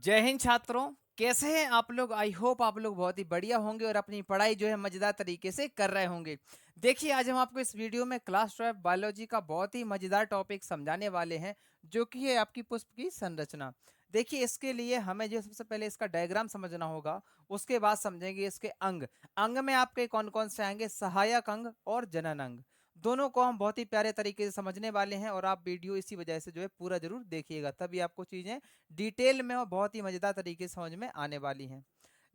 जय हिंद छात्रों। कैसे हैं आप लोग? आई होप आप लोग बहुत ही बढ़िया होंगे और अपनी पढ़ाई जो है मजेदार तरीके से कर रहे होंगे। देखिए, आज हम आपको इस वीडियो में क्लास 12 बायोलॉजी का बहुत ही मजेदार टॉपिक समझाने वाले हैं, जो कि है आपकी पुष्प की संरचना। देखिए, इसके लिए हमें जो सबसे पहले इसका डायग्राम समझना होगा, उसके बाद समझेंगे इसके अंग। अंग में आपके कौन कौन से आएंगे? सहायक अंग और जनन अंग। दोनों को हम बहुत ही प्यारे तरीके से समझने वाले हैं और आप वीडियो इसी वजह से जो है पूरा जरूर देखिएगा, तभी आपको चीजें डिटेल में और बहुत ही मजेदार तरीके से समझ में आने वाली हैं।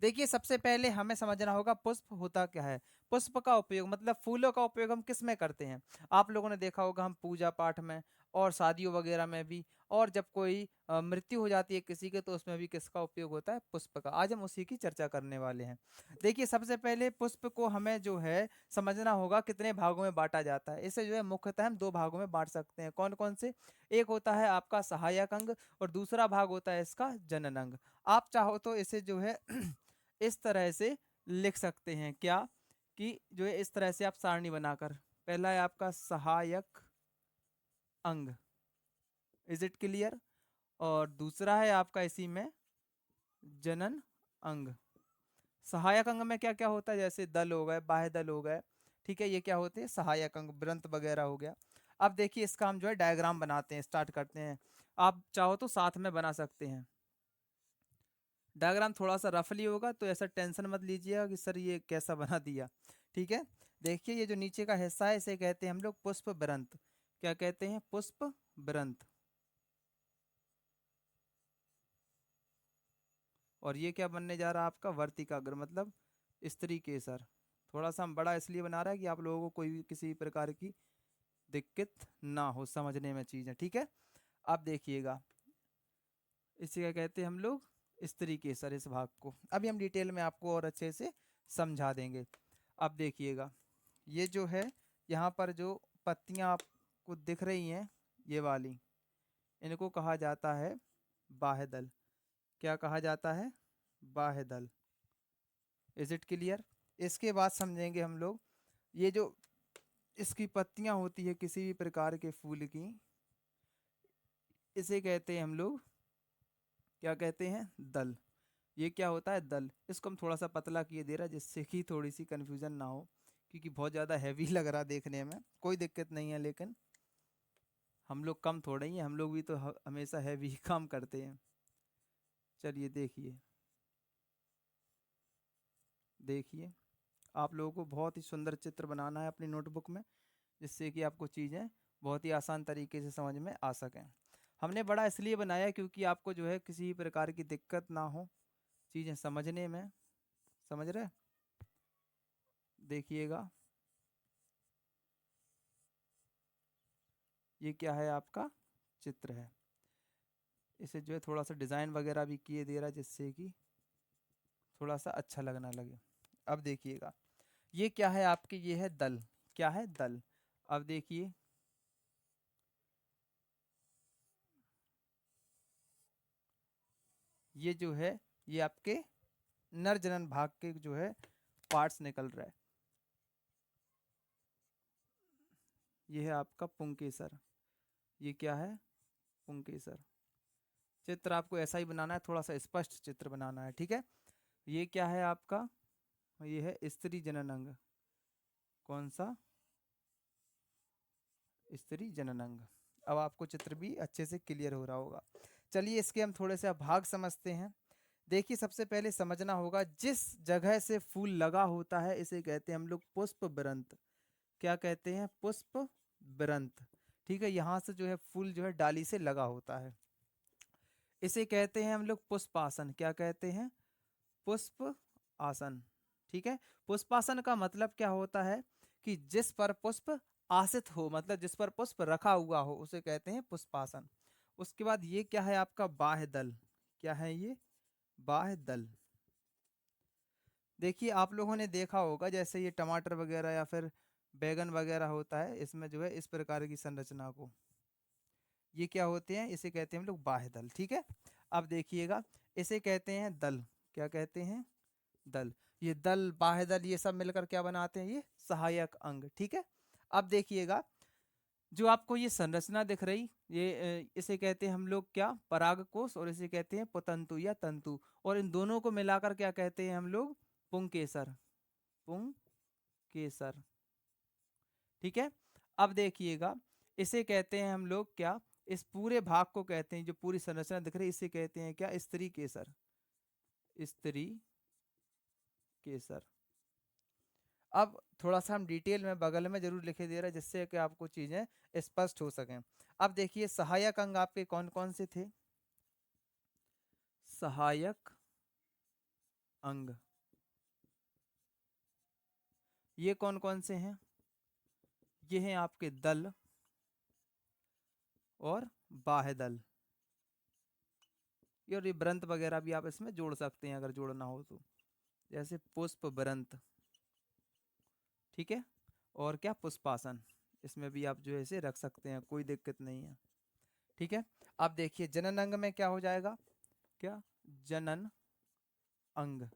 देखिए, सबसे पहले हमें समझना होगा पुष्प होता क्या है। पुष्प का उपयोग मतलब फूलों का उपयोग हम किस में करते हैं? आप लोगों ने देखा होगा हम पूजा पाठ में और शादियों वगैरह में भी, और जब कोई मृत्यु हो जाती है किसी के, तो उसमें भी किसका उपयोग होता है? पुष्प का। आज हम उसी की चर्चा करने वाले हैं। देखिए, सबसे पहले पुष्प को हमें जो है समझना होगा कितने भागों में बांटा जाता है। इसे जो है मुख्यतः हम दो भागों में बांट सकते हैं। कौन कौन से? एक होता है आपका सहायक अंग और दूसरा भाग होता है इसका जनन अंग। आप चाहो तो इसे जो है इस तरह से लिख सकते हैं, क्या कि जो है इस तरह से आप सारणी बनाकर, पहला है आपका सहायक अंग। Is it clear? और दूसरा है आपका इसी में जनन अंग। सहायक अंग में क्या क्या होता है? जैसे दल हो गए, बाह्य दल हो गए, ठीक है, ये क्या होते हैं? सहायक अंग। व्रंत वगैरह हो गया। अब देखिए, इसका हम जो है डायग्राम बनाते हैं, स्टार्ट करते हैं। आप चाहो तो साथ में बना सकते हैं। डायग्राम थोड़ा सा रफली होगा, तो ऐसा टेंशन मत लीजिएगा कि सर ये कैसा बना दिया। ठीक है, देखिए ये जो नीचे का हिस्सा है इसे कहते हैं हम लोग पुष्प व्रंत। क्या कहते हैं? पुष्प व्रंत। और ये क्या बनने जा रहा है आपका? वर्तिकाग्र मतलब स्त्री केसर। थोड़ा सा हम बड़ा इसलिए बना रहा है कि आप लोगों को कोई भी किसी प्रकार की दिक्कत ना हो समझने में चीजें। ठीक है, अब देखिएगा, इसे क्या कहते हैं हम लोग? स्त्री केसर। इस भाग को अभी हम डिटेल में आपको और अच्छे से समझा देंगे। अब देखिएगा, ये जो है यहाँ पर जो पत्तियाँ आपको दिख रही हैं, ये वाली, इनको कहा जाता है बाह्य दल। क्या कहा जाता है? बाह्य दल। Is it clear? इसके बाद समझेंगे हम लोग, ये जो इसकी पत्तियाँ होती है किसी भी प्रकार के फूल की, इसे कहते हैं हम लोग, क्या कहते हैं? दल। ये क्या होता है? दल। इसको हम थोड़ा सा पतला किए दे रहा है जिससे कि थोड़ी सी कंफ्यूजन ना हो, क्योंकि बहुत ज़्यादा हैवी लग रहा देखने में। कोई दिक्कत नहीं है, लेकिन हम लोग कम थोड़े ही हैं, हम लोग भी तो हमेशा हैवी ही काम करते हैं। चलिए देखिए, देखिए आप लोगों को बहुत ही सुंदर चित्र बनाना है अपनी नोटबुक में, जिससे कि आपको चीज़ें बहुत ही आसान तरीके से समझ में आ सकें। हमने बड़ा इसलिए बनाया क्योंकि आपको जो है किसी भी प्रकार की दिक्कत ना हो चीज़ें समझने में। समझ रहे? देखिएगा, ये क्या है? आपका चित्र है। इसे जो है थोड़ा सा डिज़ाइन वगैरह भी किए दे रहा है जिससे कि थोड़ा सा अच्छा लगना लगे। अब देखिएगा, ये क्या है आपके? ये है दल। क्या है? दल। अब देखिए, ये जो है ये आपके नर जनन भाग के जो है पार्ट्स निकल रहा है। ये है आपका पुंकेसर। ये क्या है? पुंकेसर। चित्र आपको ऐसा ही बनाना है, थोड़ा सा स्पष्ट चित्र बनाना है। ठीक है, ये क्या है आपका? ये है स्त्री जनन अंग। कौन सा? स्त्री जनन अंग। अब आपको चित्र भी अच्छे से क्लियर हो रहा होगा। चलिए, इसके हम थोड़े से अब भाग समझते हैं। देखिए, सबसे पहले समझना होगा, जिस जगह से फूल लगा होता है इसे कहते हैं हम लोग पुष्प व्रंत। क्या कहते हैं? पुष्प व्रंत। ठीक है, यहाँ से जो है फूल जो है डाली से लगा होता है, इसे कहते हैं हम लोग पुष्पासन। क्या कहते हैं? पुष्प आसन। ठीक है, पुष्पासन का मतलब क्या होता है? कि जिस पर पुष्प आसित हो, मतलब जिस पर पुष्प रखा हुआ हो, उसे कहते हैं पुष्पासन। उसके बाद ये क्या है आपका? बाह्य दल। क्या है ये? बाह्य दल। देखिए, आप लोगों ने देखा होगा जैसे ये टमाटर वगैरह या फिर बैगन वगैरह होता है, इसमें जो है इस प्रकार की संरचना को, ये क्या होते हैं? इसे कहते हैं हम लोग बाह्य दल। ठीक है, अब देखिएगा, इसे कहते हैं दल। क्या कहते हैं? दल। ये दल, बाह्य दल, ये सब मिलकर क्या बनाते हैं? ये सहायक अंग। ठीक है, अब देखिएगा, जो आपको ये संरचना दिख रही, ये इसे कहते हैं हम लोग क्या, परागकोश, और इसे कहते हैं पुतंतु या तंतु, और इन दोनों को मिलाकर क्या कहते हैं हम लोग, पुंकेसर। पुंकेसर, ठीक है। अब देखिएगा, इसे कहते हैं हम लोग क्या, इस पूरे भाग को कहते हैं, जो पूरी संरचना दिख रही है इसे कहते हैं क्या, स्त्री केसर। स्त्री केसर। अब थोड़ा सा हम डिटेल में बगल में जरूर लिखे दे रहा है, जिससे कि आपको चीजें स्पष्ट हो सकें। अब देखिए सहायक अंग आपके कौन कौन से थे, सहायक अंग ये कौन कौन से हैं, ये हैं आपके दल और बाह्य दल, ये और ये ब्रंत वगैरह भी आप इसमें जोड़ सकते हैं अगर जोड़ना हो तो, जैसे पुष्प ब्रंत, ठीक है। और क्या, पुष्पासन, इसमें भी आप जो है इसे रख सकते हैं, कोई दिक्कत नहीं है, ठीक है। अब देखिए जनन अंग में क्या हो जाएगा, क्या, जनन अंग,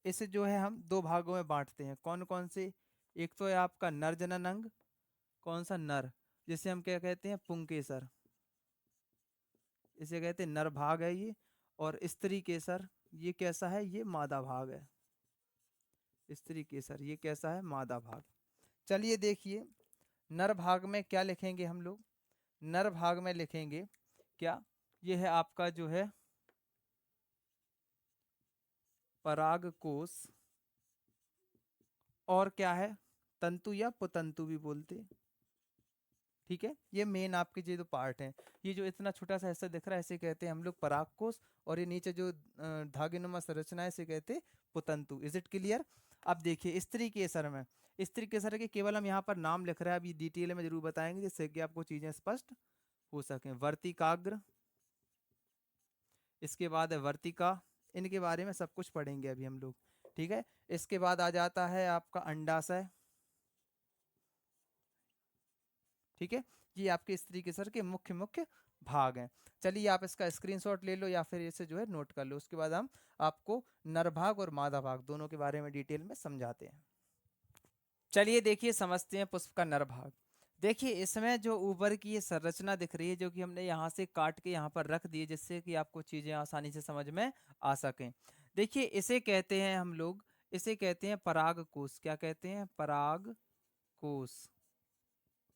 इसे जो है हम दो भागों में बांटते हैं, कौन कौन से, एक तो है आपका नर जनन अंग, कौन सा, नर, जिसे हम क्या कहते हैं, पुंकेसर, इसे कहते हैं नर भाग है ये। और स्त्री केसर, ये कैसा है, ये मादा भाग है, स्त्री केसर ये कैसा है, मादा भाग। चलिए देखिए, नर भाग में क्या लिखेंगे हम लोग, नर भाग में लिखेंगे क्या, ये है आपका जो है परागकोश, और क्या है, तंतु या पुतंतु भी बोलते, ठीक है। ये मेन आपके जो दो पार्ट हैं, ये जो इतना छोटा सा हिस्सा दिख रहा है इसे कहते हैं हम लोग परागकोश, और ये नीचे जो धागेनुमा संरचना है इसे कहते हैं पुतंतु। Is it clear. अब देखिए स्त्री केसर में, स्त्री केसर के केवल हम यहाँ पर नाम लिख रहे हैं, अभी डिटेल में जरूर बताएंगे जिससे कि आपको चीजें स्पष्ट हो सकें। वर्तिकाग्र, इसके बाद है वर्तिका, इनके बारे में सब कुछ पढ़ेंगे अभी हम लोग, ठीक है। इसके बाद आ जाता है आपका अंडाशय, ठीक है। ये आपके स्त्री केसर के मुख्य मुख्य भाग हैं। चलिए आप इसका स्क्रीनशॉट ले लो या फिर इसे जो है नोट कर लो, उसके बाद हम आपको नर भाग और मादा भाग दोनों के बारे में डिटेल में समझाते हैं। चलिए देखिए समझते हैं पुष्प का नर भाग। देखिए इसमें जो ऊपर की ये संरचना दिख रही है, जो कि हमने यहाँ से काट के यहाँ पर रख दी है, जिससे कि आपको चीजें आसानी से समझ में आ सकें। देखिए इसे कहते हैं हम लोग, इसे कहते हैं परागकोश। क्या कहते हैं, परागकोश।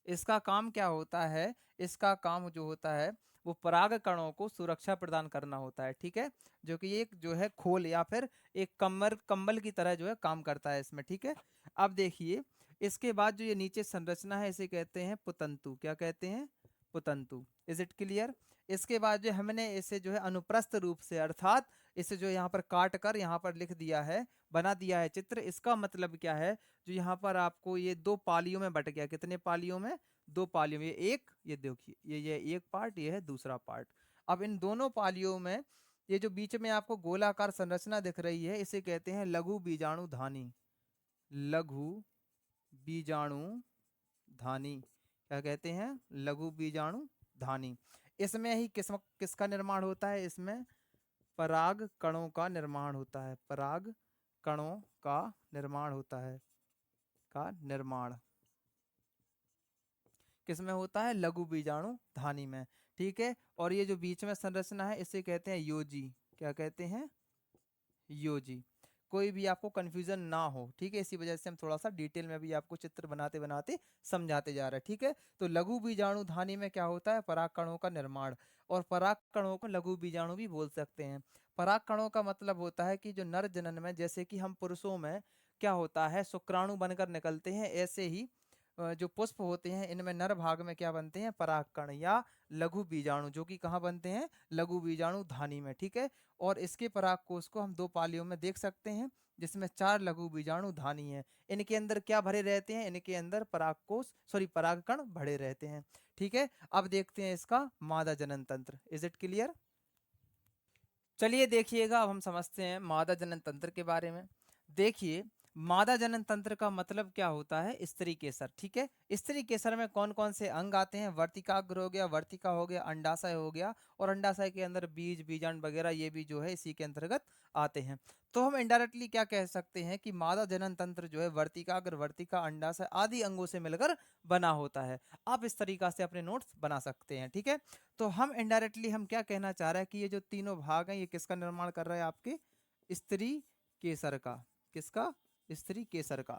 इसका काम क्या होता है, इसका काम जो होता है वो पराग कणों को सुरक्षा प्रदान करना होता है, ठीक है। जो कि एक जो है खोल या फिर एक कमर कंबल की तरह जो है काम करता है इसमें, ठीक है। अब देखिए इसके बाद जो ये नीचे संरचना है इसे कहते हैं पुतंतु। क्या कहते हैं, पुतंतु। Is it clear. इसके बाद जो हमने इसे जो है अनुप्रस्थ रूप से, अर्थात इसे जो यहाँ पर काट कर यहाँ पर लिख दिया है, बना दिया है चित्र, इसका मतलब क्या है, जो यहाँ पर आपको ये दो पालियों में बट गया, कितने पालियों में, दो पालियों में, ये एक, ये देखिए ये एक पार्ट, ये है दूसरा पार्ट। अब इन दोनों पालियों में ये जो बीच में आपको गोलाकार संरचना दिख रही है इसे कहते हैं लघु बीजाणु धानी। लघु बीजाणु धानी, क्या कहते हैं, लघु बीजाणु धानी। इसमें ही किसका निर्माण होता है, इसमें पराग कणों का निर्माण होता है, पराग कणों का निर्माण होता है, का निर्माण किसमें होता है, लघु बीजाणु धानी में, ठीक है। और ये जो बीच में संरचना है इसे कहते हैं योजी। क्या कहते हैं, योजी। कोई भी आपको कंफ्यूजन ना हो, ठीक है, इसी वजह से हम थोड़ा सा डिटेल में भी आपको चित्र बनाते बनाते समझाते जा रहे हैं, ठीक है। तो लघु बीजाणु धानी में क्या होता है, पराग कणों का निर्माण, और पराग कणों को लघु बीजाणु भी बोल सकते हैं। पराग कणों का मतलब होता है कि जो नर जनन में, जैसे कि हम पुरुषों में क्या होता है, शुक्राणु बनकर निकलते हैं, ऐसे ही जो पुष्प होते हैं इनमें नर भाग में क्या बनते हैं, परागकण या लघु बीजाणु, जो कि कहाँ बनते हैं, लघु बीजाणु धानी में, ठीक है। और इसके परागकोश को हम दो पालियों में देख सकते हैं, जिसमें चार लघु बीजाणु धानी है। इनके अंदर क्या भरे रहते हैं, इनके अंदर परागकोश सॉरी परागकण भरे रहते हैं, ठीक है। अब देखते हैं इसका मादा जनन तंत्र। Is it clear. चलिए देखिएगा अब हम समझते हैं मादा जनन तंत्र के बारे में। देखिए मादा जनन तंत्र का मतलब क्या होता है? स्त्री केसर, ठीक है। स्त्री केसर में कौन कौन से अंग आते हैं? वर्तिकाग्र हो गया, वर्तिका हो गया, अंडाशय हो गया, और अंडाशय के अंदर बीज, बीजांड वगैरह ये भी जो है इसी के अंतर्गत आते हैं। तो हम इनडायरेक्टली क्या कह सकते हैं कि मादा जनन तंत्र जो है वर्तिकाग्र, वर्तिका, अंडाशय आदि अंगों से मिलकर बना होता है। आप इस तरीका से अपने नोट्स बना सकते हैं, ठीक है। तो हम इनडायरेक्टली हम क्या कहना चाह रहे हैं कि ये जो तीनों भाग हैं ये किसका निर्माण कर रहे हैं? आपके स्त्री केसर का। किसका? स्त्री केसर का।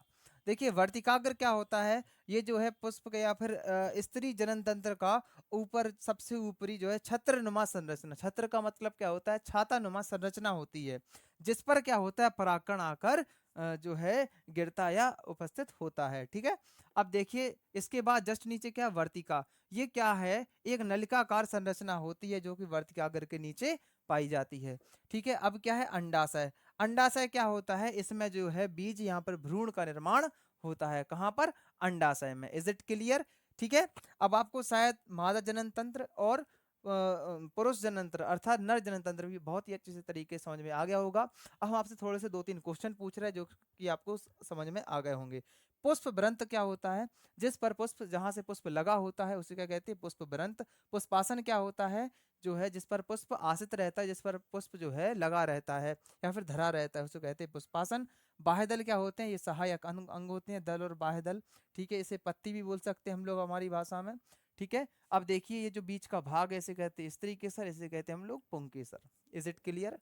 देखिए वर्तिकाग्र क्या होता है? ये जो है पुष्प का या फिर स्त्री जनन तंत्र का ऊपर सबसे ऊपरी जो है छत्र नुमा संरचना। छत्र का मतलब क्या होता है? छाता नुमा संरचना होती है, जिस पर क्या होता है? परागकण आकर जो है गिरता या उपस्थित होता है, ठीक है। अब देखिए इसके बाद जस्ट नीचे क्या? वर्तिका। ये क्या है? एक नलिकाकार संरचना होती है जो कि वर्तिकाग्र के नीचे पाई जाती है, ठीक है। अब क्या है? अंडाशय। अंडाशय क्या होता है? इसमें जो है बीज, यहाँ पर भ्रूण का निर्माण होता है। कहाँ पर? अंडाशय में। Is it clear? ठीक है। अब आपको शायद मादा जनन तंत्र और पुरुष जनन तंत्र अर्थात नर जनन तंत्र भी बहुत ही अच्छे से तरीके से समझ में आ गया होगा। अब हम आपसे थोड़े से 2-3 क्वेश्चन पूछ रहे हैं जो कि आपको समझ में आ गए होंगे। पुष्प व्रंत क्या होता है? जिस पर पुष्प, जहां से पुष्प लगा होता है उसे क्या कहते हैं? पुष्प व्रंत। पुष्पासन क्या होता है? जो है जिस पर पुष्प आश्रित रहता है, जिस पर पुष्प जो है लगा रहता है या फिर धरा रहता है, उसे कहते हैं पुष्पासन। बाह्यदल क्या होते हैं? ये सहायक अंग होते हैं, दल और बाह्यदल, ठीक है। इसे पत्ती भी बोल सकते हैं हम लोग हमारी भाषा में, ठीक है। अब देखिए ये जो बीच का भाग है इसे कहते हैं स्त्री केसर, इसे कहते हैं हम लोग पुंकेसर। Is it clear?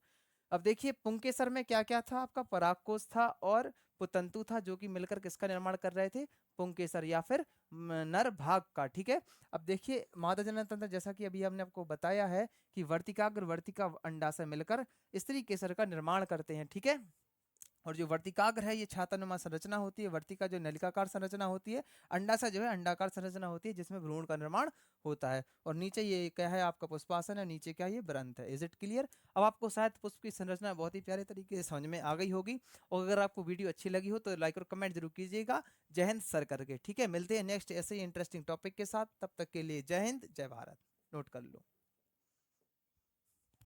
अब देखिए पुंकेसर में क्या क्या था? आपका परागकोश था और पुतंतु था, जो कि मिलकर किसका निर्माण कर रहे थे? पुंकेसर या फिर नर भाग का, ठीक है। अब देखिए मादा जनन तंत्र, जैसा कि अभी हमने आपको बताया है कि वर्तिकाग्र, वर्तिका, अंडाशय मिलकर स्त्री केसर का निर्माण करते हैं, ठीक है। और जो वर्तिकाग्र है ये छातानुमा संरचना होती है, वर्तिका जो नलिकाकार संरचना होती है, अंडाशय जो है अंडाकार संरचना होती है जिसमें भ्रूण का निर्माण होता है। और नीचे ये क्या है? आपका पुष्पासन है, नीचे क्या? ये व्रंत है। Is it clear? अब आपको शायद पुष्प की संरचना बहुत ही प्यारे तरीके से समझ में आ गई होगी। और अगर आपको वीडियो अच्छी लगी हो तो लाइक और कमेंट जरूर कीजिएगा, जय हिंद सर करके, ठीक है। मिलते हैं नेक्स्ट ऐसे ही इंटरेस्टिंग टॉपिक के साथ, तब तक के लिए जय हिंद, जय भारत। नोट कर लो।